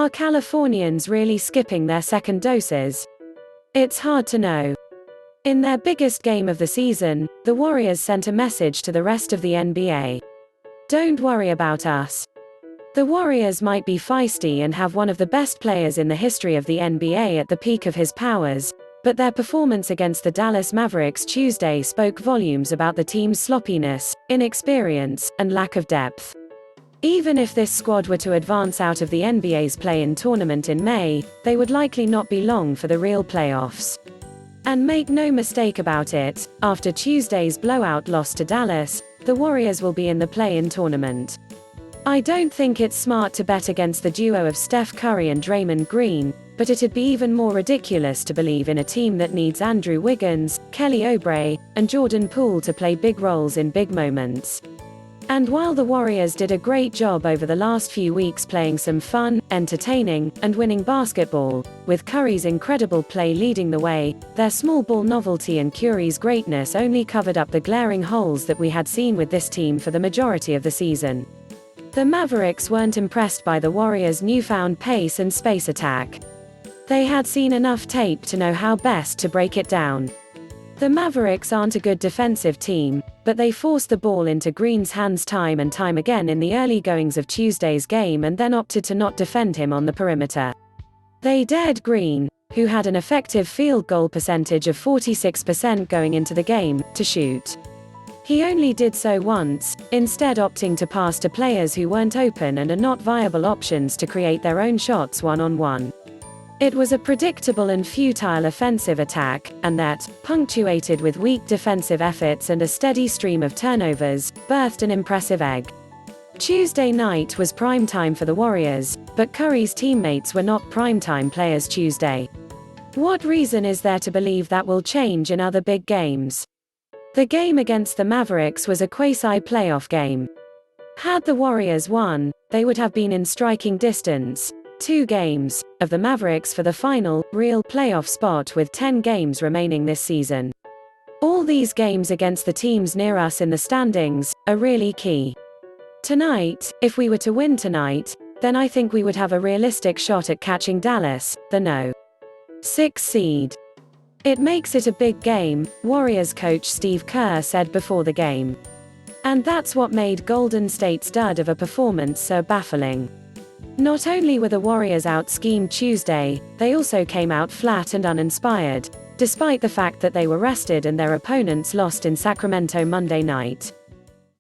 Are Californians really skipping their second doses? It's hard to know. In their biggest game of the season, the Warriors sent a message to the rest of the NBA. Don't worry about us. The Warriors might be feisty and have one of the best players in the history of the NBA at the peak of his powers, but their performance against the Dallas Mavericks Tuesday spoke volumes about the team's sloppiness, inexperience, and lack of depth. Even if this squad were to advance out of the NBA's play-in tournament in May, they would likely not be long for the real playoffs. And make no mistake about it, after Tuesday's blowout loss to Dallas, the Warriors will be in the play-in tournament. I don't think it's smart to bet against the duo of Steph Curry and Draymond Green, but it'd be even more ridiculous to believe in a team that needs Andrew Wiggins, Kelly Oubre, and Jordan Poole to play big roles in big moments. And while the Warriors did a great job over the last few weeks playing some fun, entertaining, and winning basketball, with Curry's incredible play leading the way, their small ball novelty and Cury's greatness only covered up the glaring holes that we had seen with this team for the majority of the season. The Mavericks weren't impressed by the Warriors' newfound pace and space attack. They had seen enough tape to know how best to break it down. The Mavericks aren't a good defensive team, but they forced the ball into Green's hands time and time again in the early goings of Tuesday's game and then opted to not defend him on the perimeter. They dared Green, who had an effective field goal percentage of 46% going into the game, to shoot. He only did so once, instead opting to pass to players who weren't open and are not viable options to create their own shots one-on-one. It was a predictable and futile offensive attack, and that, punctuated with weak defensive efforts and a steady stream of turnovers, birthed an impressive egg. Tuesday night was prime time for the Warriors, but Curry's teammates were not primetime players Tuesday. What reason is there to believe that will change in other big games? The game against the Mavericks was a quasi-playoff game. Had the Warriors won, they would have been in striking distance, 2 games, of the Mavericks for the final, real playoff spot with 10 games remaining this season. All these games against the teams near us in the standings are really key. Tonight, if we were to win tonight, then I think we would have a realistic shot at catching Dallas, the No. 6 seed. It makes it a big game, Warriors coach Steve Kerr said before the game. And that's what made Golden State's dud of a performance so baffling. Not only were the Warriors out-schemed Tuesday, they also came out flat and uninspired, despite the fact that they were rested and their opponents lost in Sacramento Monday night.